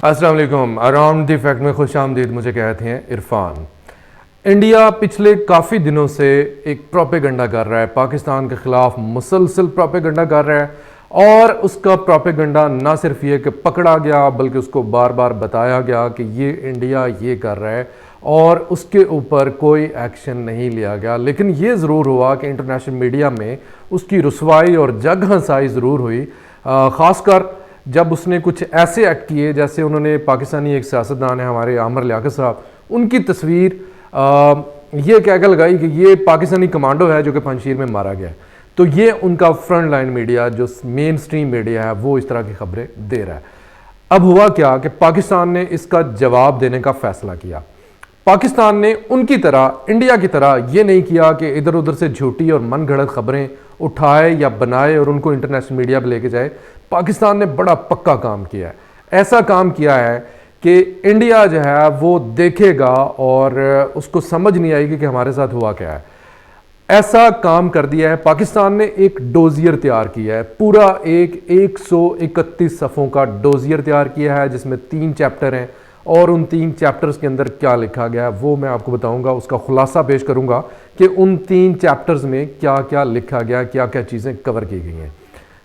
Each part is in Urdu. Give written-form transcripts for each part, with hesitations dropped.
السلام علیکم. اراؤنڈ دی فیکٹ میں خوش آمدید. مجھے کہتے ہیں عرفان. انڈیا پچھلے کافی دنوں سے ایک پروپیگنڈا کر رہا ہے, پاکستان کے خلاف مسلسل پروپیگنڈا کر رہا ہے, اور اس کا پروپیگنڈا نہ صرف یہ کہ پکڑا گیا بلکہ اس کو بار بار بتایا گیا کہ یہ انڈیا یہ کر رہا ہے اور اس کے اوپر کوئی ایکشن نہیں لیا گیا. لیکن یہ ضرور ہوا کہ انٹرنیشنل میڈیا میں اس کی رسوائی اور جگ ہنسائی ضرور ہوئی, خاص کر جب اس نے کچھ ایسے ایکٹ کیے جیسے انہوں نے پاکستانی ایک سیاستدان ہیں ہمارے عامر لیاقت صاحب, ان کی تصویر یہ کہہ کے لگائی کہ یہ پاکستانی کمانڈو ہے جو کہ پنجشیر میں مارا گیا ہے. تو یہ ان کا فرنٹ لائن میڈیا جو مین سٹریم میڈیا ہے وہ اس طرح کی خبریں دے رہا ہے. اب ہوا کیا کہ پاکستان نے اس کا جواب دینے کا فیصلہ کیا. پاکستان نے ان کی طرح, انڈیا کی طرح یہ نہیں کیا کہ ادھر ادھر سے جھوٹی اور من گھڑت خبریں اٹھائے یا بنائے اور ان کو انٹرنیشنل میڈیا پہ لے کے جائے. پاکستان نے بڑا پکا کام کیا ہے. ایسا کام کیا ہے کہ انڈیا جو ہے وہ دیکھے گا اور اس کو سمجھ نہیں آئے گی کہ ہمارے ساتھ ہوا کیا ہے. ایسا کام کر دیا ہے پاکستان نے, ایک ڈوزیر تیار کیا ہے, پورا 131 صفحوں کا ڈوزیر تیار کیا ہے جس میں 3 چیپٹر ہیں, اور ان 3 چیپٹرز کے اندر کیا لکھا گیا ہے وہ میں آپ کو بتاؤں گا, اس کا خلاصہ پیش کروں گا کہ ان 3 چیپٹرز میں کیا کیا لکھا گیا, کیا کیا چیزیں کور کی گئی ہیں.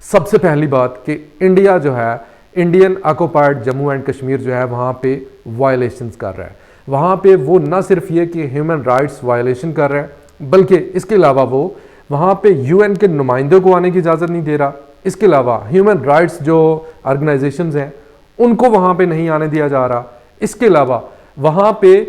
سب سے پہلی بات کہ انڈیا جو ہے, Indian occupied Jammu and Kashmir جو ہے وہاں پہ وائلیشنز کر رہا ہے. وہاں پہ وہ نہ صرف یہ کہ ہیومن رائٹس وائلیشن کر رہا ہے بلکہ اس کے علاوہ وہ وہاں پہ یو این کے نمائندوں کو آنے کی اجازت نہیں دے رہا. اس کے علاوہ ہیومن رائٹس جو آرگنائزیشنز ہیں ان کو وہاں پہ نہیں آنے دیا جا رہا. اس کے علاوہ وہاں پہ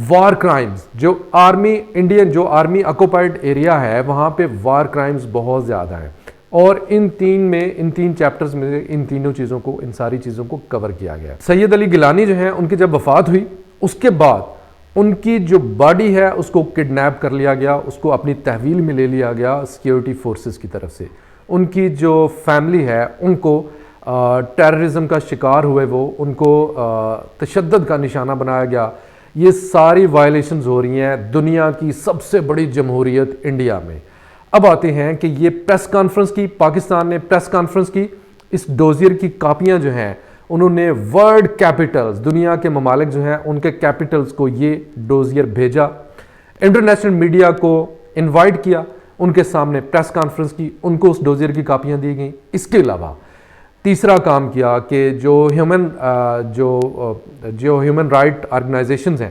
وار کرائمز, جو آرمی انڈین جو آرمی آکوپائڈ ایریا ہے وہاں پہ وار کرائمز بہت زیادہ ہیں, اور ان 3 چیپٹرز میں ان تینوں چیزوں کو, ان ساری چیزوں کو کور کیا گیا. سید علی گیلانی جو ہیں ان کی جب وفات ہوئی اس کے بعد ان کی جو باڈی ہے اس کو کڈنیپ کر لیا گیا, اس کو اپنی تحویل میں لے لیا گیا سیکیورٹی فورسز کی طرف سے. ان کی جو فیملی ہے ان کو ٹیررزم کا شکار ہوئے, وہ ان کو تشدد کا نشانہ بنایا گیا. یہ ساری وائلیشنز ہو رہی ہیں دنیا کی سب سے بڑی جمہوریت انڈیا میں. اب آتے ہیں کہ یہ پریس کانفرنس کی, پاکستان نے پریس کانفرنس کی, اس ڈوزیر کی کاپیاں جو ہیں انہوں نے ورلڈ کیپٹلز, دنیا کے ممالک جو ہیں ان کے کیپٹلز کو یہ ڈوزیر بھیجا, انٹرنیشنل میڈیا کو انوائٹ کیا, ان کے سامنے پریس کانفرنس کی, ان کو اس ڈوزیر کی کاپیاں دی گئیں. اس کے علاوہ تیسرا کام کیا کہ جو ہیومن رائٹ آرگنائزیشنز ہیں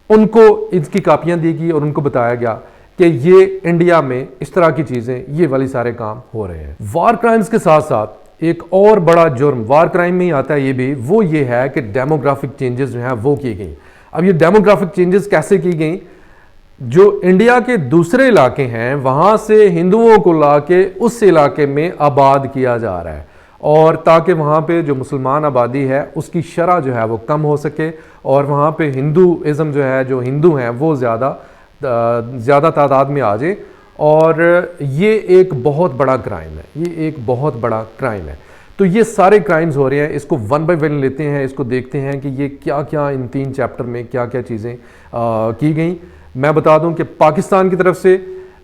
ان کو اس کی کاپیاں دی گئی اور ان کو بتایا گیا کہ یہ انڈیا میں اس طرح کی چیزیں, یہ والی سارے کام ہو رہے ہیں. وار کرائمز کے ساتھ ساتھ ایک اور بڑا جرم وار کرائم میں ہی آتا ہے, یہ بھی وہ یہ ہے کہ ڈیموگرافک چینجز جو ہیں وہ کی گئیں. اب یہ ڈیموگرافک چینجز کیسے کی گئیں؟ جو انڈیا کے دوسرے علاقے ہیں وہاں سے ہندوؤں کو لا کے اس علاقے میں آباد کیا جا رہا ہے, اور تاکہ وہاں پہ جو مسلمان آبادی ہے اس کی شرح جو ہے وہ کم ہو سکے, اور وہاں پہ ہندوازم جو ہے, جو ہندو ہیں وہ زیادہ تعداد میں آ جائے. اور یہ ایک بہت بڑا کرائم ہے, یہ ایک بہت بڑا کرائم ہے. تو یہ سارے کرائمز ہو رہے ہیں, اس کو ون بائی ون لیتے ہیں, اس کو دیکھتے ہیں کہ یہ کیا کیا ان 3 چیپٹر میں کیا کیا چیزیں کی گئیں. میں بتا دوں کہ پاکستان کی طرف سے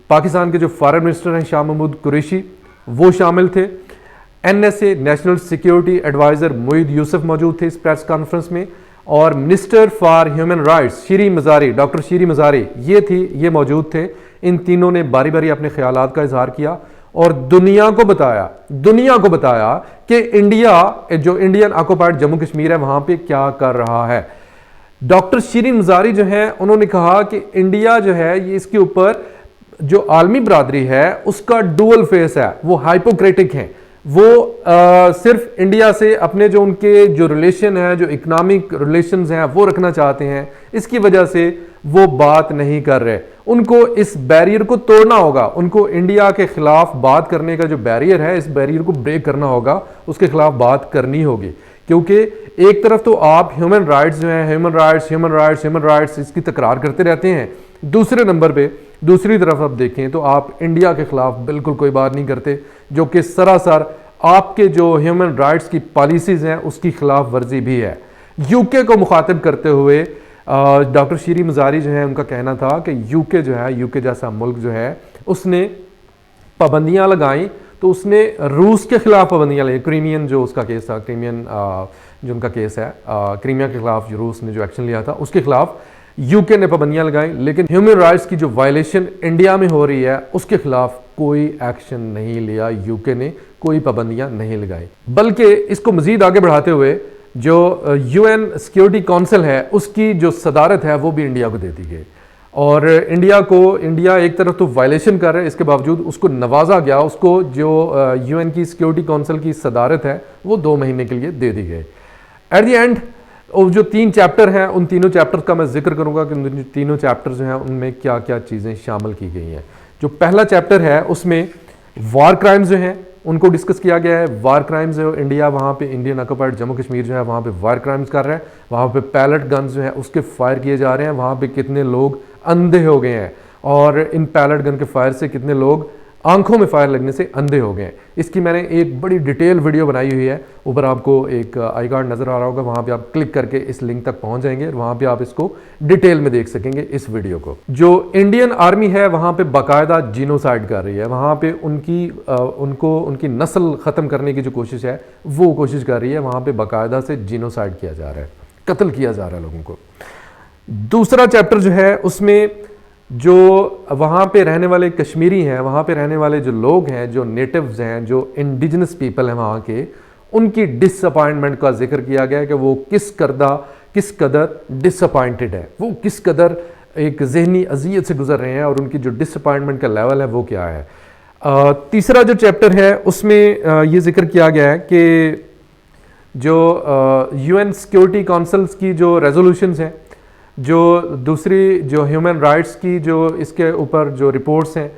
پاکستان کے جو فارن منسٹر ہیں شاہ محمود قریشی وہ شامل تھے, NSA national security adviser Moeed Yusuf موجود تھے اس پریس کانفرنس میں, اور minister for human rights Shireen Mazari, doctor Shireen Mazari یہ موجود تھے. ان تینوں نے باری باری اپنے خیالات کا اظہار کیا اور دنیا کو بتایا کہ انڈیا جو انڈین آکوپائڈ جموں کشمیر ہے وہاں پہ کیا کر رہا ہے. ڈاکٹر شیری مزاری جو ہیں انہوں نے کہا کہ انڈیا جو ہے یہ اس کے اوپر جو عالمی برادری ہے اس کا ڈوئل فیس ہے, وہ ہائپوکریٹک ہیں, وہ صرف انڈیا سے اپنے جو ان کے جو ریلیشن ہے, جو اکنامک ریلیشنز ہیں وہ رکھنا چاہتے ہیں, اس کی وجہ سے وہ بات نہیں کر رہے. ان کو اس بیریئر کو توڑنا ہوگا, ان کو انڈیا کے خلاف بات کرنے کا جو بیریئر ہے اس بیریئر کو بریک کرنا ہوگا, اس کے خلاف بات کرنی ہوگی. کیونکہ ایک طرف تو آپ ہیومن رائٹس جو ہیں, ہیومن رائٹس اس کی تکرار کرتے رہتے ہیں, دوسرے نمبر پہ دوسری طرف آپ دیکھیں تو آپ انڈیا کے خلاف بالکل کوئی بات نہیں کرتے, جو کہ سراسر آپ کے جو ہیومن رائٹس کی پالیسیز ہیں اس کی خلاف ورزی بھی ہے. یو کے کو مخاطب کرتے ہوئے ڈاکٹر شیری مزاری جو ہیں ان کا کہنا تھا کہ یو کے جیسا ملک جو ہے اس نے پابندیاں لگائیں تو اس نے روس کے خلاف پابندیاں لی. کریمین جو اس کا کیس تھا, کریمین جو ان کا کیس ہے, کریمیا کے خلاف جو روس نے جو ایکشن لیا تھا اس کے خلاف یو کے نے پابندیاں لگائیں. لیکن ہیومن رائٹس کی جو وائلیشن انڈیا میں ہو رہی ہے اس کے خلاف کوئی ایکشن نہیں لیا یو کے نے, کوئی پابندیاں نہیں لگائیں. بلکہ اس کو مزید آگے بڑھاتے ہوئے جو یو این سیکیورٹی کونسل ہے اس کی جو صدارت ہے وہ بھی انڈیا کو دے دی گئی. اور انڈیا ایک طرف تو وائلیشن کر رہا ہے, اس کے باوجود اس کو نوازا گیا, اس کو جو یو این کی سیکیورٹی کونسل کی صدارت ہے وہ 2 مہینے کے لیے دے دی گئی. ایٹ دی اینڈ جو 3 چیپٹر ہیں ان تینوں چیپٹر کا میں ذکر کروں گا کہ تینوں چیپٹر جو ہیں ان میں کیا کیا چیزیں شامل کی گئی ہیں. جو پہلا چیپٹر ہے اس میں وار کرائمز جو ہیں ان کو ڈسکس کیا گیا ہے. وار کرائمز جو انڈیا وہاں پہ انڈین آکوپائڈ جموں کشمیر جو ہے وہاں پہ وار کرائمز کر رہے ہیں, وہاں پہ پیلٹ گنز جو ہیں اس کے فائر کیے جا رہے ہیں, وہاں پہ کتنے لوگ اندھے ہو گئے ہیں اور ان پیلٹ گن کے فائر سے کتنے لوگ آنکھوں میں فائر لگنے سے اندھے ہو گئے ہیں. اس کی میں نے ایک بڑی ڈیٹیل ویڈیو بنائی ہوئی ہے, اوپر آپ کو ایک آئی کارڈ نظر آ رہا ہوگا, وہاں پہ آپ کلک کر کے اس لنک تک پہنچ جائیں گے اور وہاں پہ آپ اس کو ڈیٹیل میں دیکھ سکیں گے اس ویڈیو کو. جو انڈین آرمی ہے وہاں پہ باقاعدہ جینوسائیڈ کر رہی ہے, وہاں پہ ان کی نسل ختم کرنے کی جو کوشش ہے وہ کوشش کر رہی ہے, وہاں پہ باقاعدہ سے جینوسائیڈ کیا جا رہا ہے, قتل کیا جا رہا ہے لوگوں کو. دوسرا چیپٹر جو ہے اس میں جو وہاں پہ رہنے والے کشمیری ہیں, وہاں پہ رہنے والے جو لوگ ہیں, جو نیٹیوز ہیں, جو انڈیجنس پیپل ہیں وہاں کے, ان کی ڈس اپوائنٹمنٹ کا ذکر کیا گیا ہے کہ وہ کس قدر ڈس اپوائنٹڈ ہے, وہ کس قدر ایک ذہنی اذیت سے گزر رہے ہیں اور ان کی جو ڈس اپوائنٹمنٹ کا لیول ہے وہ کیا ہے. تیسرا جو چیپٹر ہے اس میں یہ ذکر کیا گیا ہے کہ جو یو این سیکیورٹی کونسلز کی جو ریزولوشنز ہیں, جو دوسری جو ہیومن رائٹس کی جو اس کے اوپر جو رپورٹس ہیں,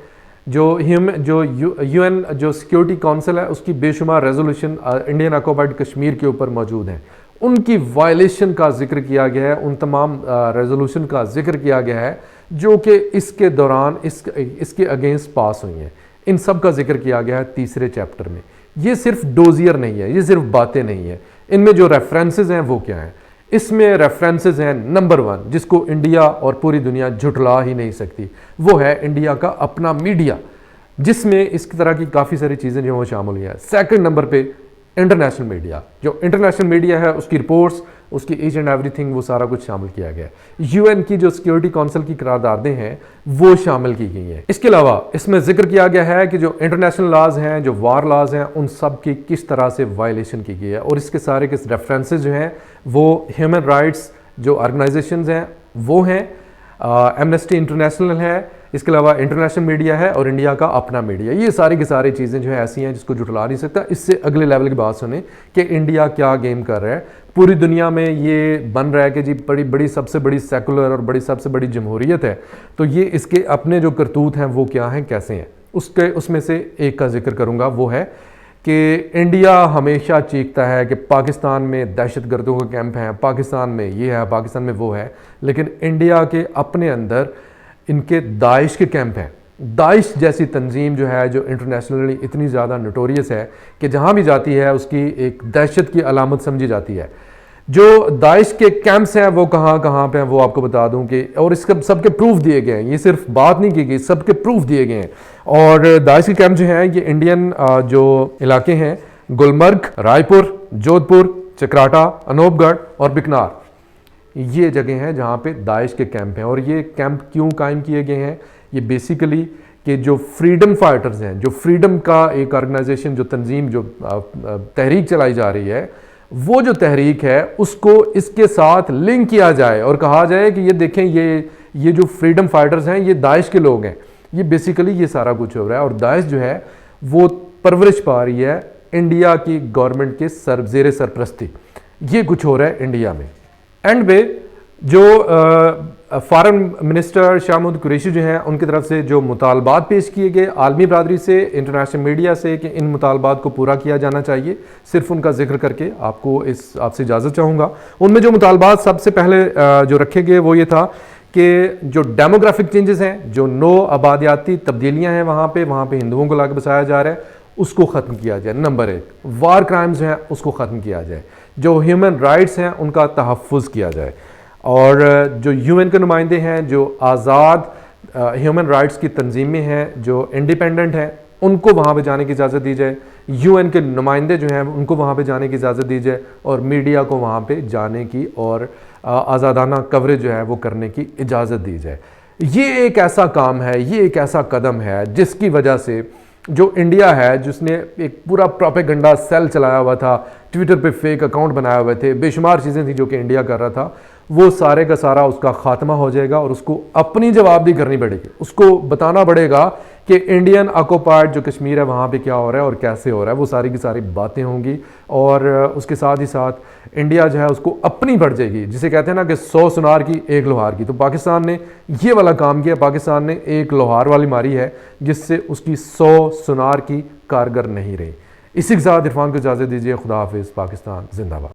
جو یو این جو سیکیورٹی کونسل ہے اس کی بے شمار ریزولوشن انڈین آکوپائڈ کشمیر کے اوپر موجود ہیں, ان کی وائلیشن کا ذکر کیا گیا ہے, ان تمام ریزولوشن کا ذکر کیا گیا ہے جو کہ اس کے دوران اس کے اگینسٹ پاس ہوئی ہیں. ان سب کا ذکر کیا گیا ہے تیسرے چیپٹر میں. یہ صرف ڈوزیئر نہیں ہے, یہ صرف باتیں نہیں ہیں, ان میں جو ریفرنسز ہیں وہ کیا ہیں. اس میں ریفرنسز ہیں نمبر 1 جس کو انڈیا اور پوری دنیا جھٹلا ہی نہیں سکتی, وہ ہے انڈیا کا اپنا میڈیا, جس میں اس طرح کی کافی ساری چیزیں جو وہ شامل ہوئی ہیں. سیکنڈ نمبر پہ انٹرنیشنل میڈیا, جو انٹرنیشنل میڈیا ہے اس کی رپورٹس, اس کی ایچ اینڈ ایوری تھنگ, وہ سارا کچھ شامل کیا گیا ہے. یو این کی جو سیکیورٹی کونسل کی قراردادیں ہیں وہ شامل کی گئی ہیں. اس کے علاوہ اس میں ذکر کیا گیا ہے کہ جو انٹرنیشنل لاز ہیں, جو وار لاز ہیں, ان سب کی کس طرح سے وائلیشن کی گئی ہے, اور اس کے سارے کے ریفرنسز جو ہیں وہ ہیومن رائٹس جو آرگنائزیشنز ہیں وہ ہیں, ایمنسٹی انٹرنیشنل ہے, اس کے علاوہ انٹرنیشنل میڈیا ہے اور انڈیا کا اپنا میڈیا. یہ ساری کی ساری چیزیں جو ہے ایسی ہیں جس کو جھٹلا نہیں سکتا. اس سے اگلے لیول کی بات سنیں کہ انڈیا کیا گیم کر رہا ہے. پوری دنیا میں یہ بن رہا ہے کہ جی بڑی سب سے بڑی سیکولر اور سب سے بڑی جمہوریت ہے, تو یہ اس کے اپنے جو کرتوت ہیں وہ کیا ہیں, کیسے ہیں. اس میں سے ایک کا ذکر کروں گا, وہ ہے کہ انڈیا ہمیشہ چیختا ہے کہ پاکستان میں دہشت گردوں کا کیمپ ہیں, پاکستان میں یہ ہے, پاکستان میں وہ ہے, لیکن انڈیا کے اپنے اندر ان کے داعش کے کیمپ ہیں. داعش جیسی تنظیم جو ہے, جو انٹرنیشنلی اتنی زیادہ نوٹوریس ہے کہ جہاں بھی جاتی ہے اس کی ایک دہشت کی علامت سمجھی جاتی ہے. جو داعش کے کیمپس ہیں وہ کہاں پہ ہیں وہ آپ کو بتا دوں کہ, اور اس کے سب کے پروف دیے گئے ہیں, یہ صرف بات نہیں کی گئی, سب کے پروف دیے گئے ہیں. اور داعش کے کیمپ جو ہیں یہ انڈین جو علاقے ہیں, گلمرگ, رائے پور, جودھ پور, چکراٹا, انوپ گڑھ اور بکنار, یہ جگہ ہیں جہاں پہ داعش کے کیمپ ہیں. اور یہ کیمپ کیوں قائم کیے گئے ہیں, یہ بیسیکلی کہ جو فریڈم فائٹرز ہیں, جو فریڈم کا ایک آرگنائزیشن, جو تنظیم, جو تحریک چلائی جا رہی ہے, وہ جو تحریک ہے اس کو اس کے ساتھ لنک کیا جائے اور کہا جائے کہ یہ دیکھیں یہ جو فریڈم فائٹرز ہیں یہ داعش کے لوگ ہیں. یہ بیسیکلی یہ سارا کچھ ہو رہا ہے. اور داعش جو ہے وہ پرورش پا رہی ہے انڈیا کی گورنمنٹ کے زیر سرپرستی. یہ کچھ ہو رہا ہے انڈیا میں. اینڈ پہ جو فارن منسٹر شاہ محمود قریشی جو ہیں ان کی طرف سے جو مطالبات پیش کیے گئے عالمی برادری سے, انٹرنیشنل میڈیا سے, کہ ان مطالبات کو پورا کیا جانا چاہیے, صرف ان کا ذکر کر کے آپ سے اجازت چاہوں گا. ان میں جو مطالبات سب سے پہلے جو رکھے گئے وہ یہ تھا کہ جو ڈیموگرافک چینجز ہیں, جو نو آبادیاتی تبدیلیاں ہیں وہاں پہ ہندوؤں کو لا کے بسایا جا رہا ہے, اس کو ختم کیا جائے. نمبر 1, وار کرائمز ہیں اس کو ختم کیا جائے, جو ہیومن رائٹس ہیں ان کا تحفظ کیا جائے, اور جو یو این کے نمائندے ہیں, جو آزاد ہیومن رائٹس کی تنظیمیں ہیں, جو انڈیپینڈنٹ ہیں, ان کو وہاں پہ جانے کی اجازت دی جائے، یو این کے نمائندے جو ہیں ان کو وہاں پہ جانے کی اجازت دی جائے، اور میڈیا کو وہاں پہ جانے کی اور آزادانہ کوریج جو ہے وہ کرنے کی اجازت دی جائے۔ یہ ایک ایسا کام ہے، یہ ایک ایسا قدم ہے جس کی وجہ سے جو انڈیا ہے، جس نے ایک پورا پروپیگنڈا سیل چلایا ہوا تھا، ٹویٹر پہ فیک اکاؤنٹ بنائے ہوئے تھے، بے شمار چیزیں تھیں جو کہ انڈیا کر رہا تھا، وہ سارے کا سارا اس کا خاتمہ ہو جائے گا، اور اس کو اپنی جواب دی کرنی پڑے گی۔ اس کو بتانا پڑے گا کہ انڈین آکوپائڈ جو کشمیر ہے وہاں پہ کیا ہو رہا ہے اور کیسے ہو رہا ہے، وہ ساری کی ساری باتیں ہوں گی، اور اس کے ساتھ ہی ساتھ انڈیا جو ہے اس کو اپنی بڑھ جائے گی، جسے کہتے ہیں نا کہ 100 سنار کی ایک لوہار کی۔ تو پاکستان نے یہ والا کام کیا، پاکستان نے ایک لوہار والی ماری ہے جس سے اس کی 100 سنار کی کارگر نہیں رہی۔ اسی کے ساتھ عرفان کو اجازت دیجیے، خدا حافظ، پاکستان زندہ باد۔